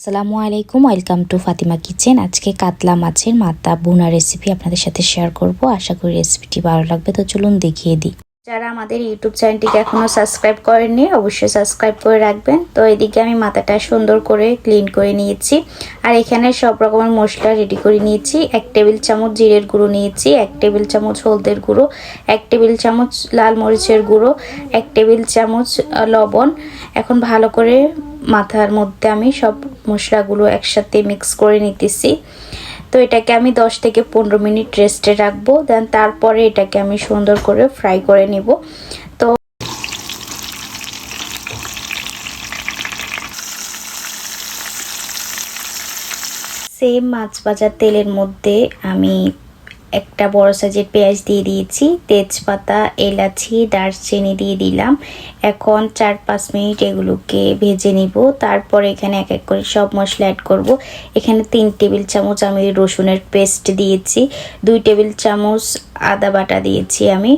আসসালামু আলাইকুম, welcome to Fatima kitchen. আজকে কাতলা মাছের মাথা ভুনা রেসিপি আপনাদের সাথে শেয়ার করব। আশা করি রেসিপিটি ভালো লাগবে। তো চলুন দেখিয়ে দিই। যারা আমাদের ইউটিউব চ্যানেলটিকে এখনও সাবস্ক্রাইব করেননি অবশ্যই সাবস্ক্রাইব করে রাখবেন। তো এদিকে আমি মাথাটা সুন্দর করে ক্লিন করে নিয়েছি, আর এখানে সব রকমের মশলা রেডি করে নিয়েছি। 1 টেবিল চামচ জিরের গুঁড়ো নিয়েছি, 1 টেবিল চামচ হলদের গুঁড়ো, 1 টেবিল চামচ লাল মরিচের গুঁড়ো, 1 টেবিল চামচ লবণ। এখন ভালো করে মাথার মধ্যে আমি সব মশলাগুলো একসাথে মিক্স করে নিতেছি। তো এটাকে আমি 10 থেকে 15 মিনিট রেস্টে রাখবো। দেন তারপরে এটাকে আমি সুন্দর করে ফ্রাই করে নিব। তো সেম মাছ ভাজার তেলের মধ্যে আমি একটা বড় সাইজের পেঁয়াজ দিয়ে দিয়েছি, তেজপাতা, এলাচি, দারচিনি দিয়ে দিলাম। এখন 4-5 মিনিট এগুলোকে ভেজে নিব। তারপরে এখানে এক এক করে সব মশলা অ্যাড করব। এখানে 3 টেবিল চামচ আমি রসুনের পেস্ট দিয়েছি, 2 টেবিল চামচ আদা বাটা দিয়েছি আমি।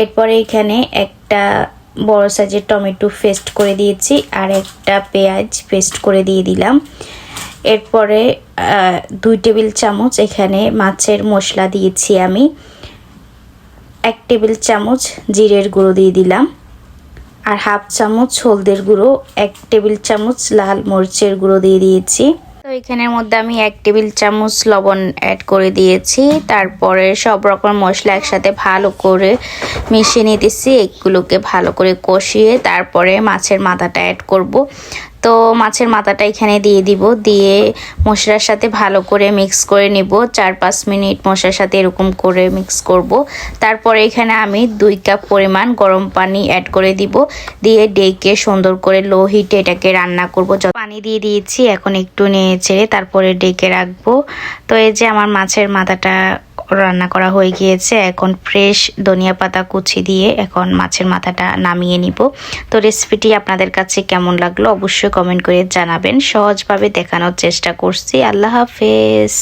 এরপরে এখানে একটা বড় সাইজের টমেটো পেস্ট করে দিয়েছি, আর একটা পেঁয়াজ পেস্ট করে দিয়ে দিলাম। এরপরে 2 টেবিল চামচ এখানে মাছের মশলা দিয়েছি আমি। 1 টেবিল চামচ জিরের গুঁড়ো দিয়ে দিলাম, আর হাফ চামচ হলদের গুঁড়ো, 1 টেবিল চামচ লাল মরিচের গুঁড়ো দিয়ে দিয়েছি। তো এখানের মধ্যে আমি 1 টেবিল চামচ লবণ অ্যাড করে দিয়েছি। তারপরে সব রকম মশলা একসাথে ভালো করে মিশিয়ে নিতেছি। এগুলোকে ভালো করে কষিয়ে তারপরে মাছের মাথাটা অ্যাড করব। তো মাছের মাথাটা এখানে দিয়ে দিব, দিয়ে মশলার সাথে ভালো করে মিক্স করে নিব। 4-5 মিনিট মশলার সাথে এরকম করে মিক্স করব। তারপরে এখানে আমি 2 কাপ পরিমাণ গরম পানি অ্যাড করে দিব, দিয়ে ডেকে সুন্দর করে লো হিটে এটাকে রান্না করব। পানি দিয়ে দিয়েছি, এখন একটু নেড়ে চেড়ে তারপরে ডেকে রাখবো। তো এই যে আমার মাছের মাথাটা রান্না করা হয়ে গিয়েছে। এখন ফ্রেশ ধনিয়া পাতা কুচি দিয়ে এখন মাছের মাথাটা নামিয়ে নিব। তো রেসিপিটি আপনাদের কাছে কেমন লাগলো অবশ্যই কমেন্ট করে জানাবেন। সহজভাবে দেখানোর চেষ্টা করছি। আল্লাহ হাফেজ।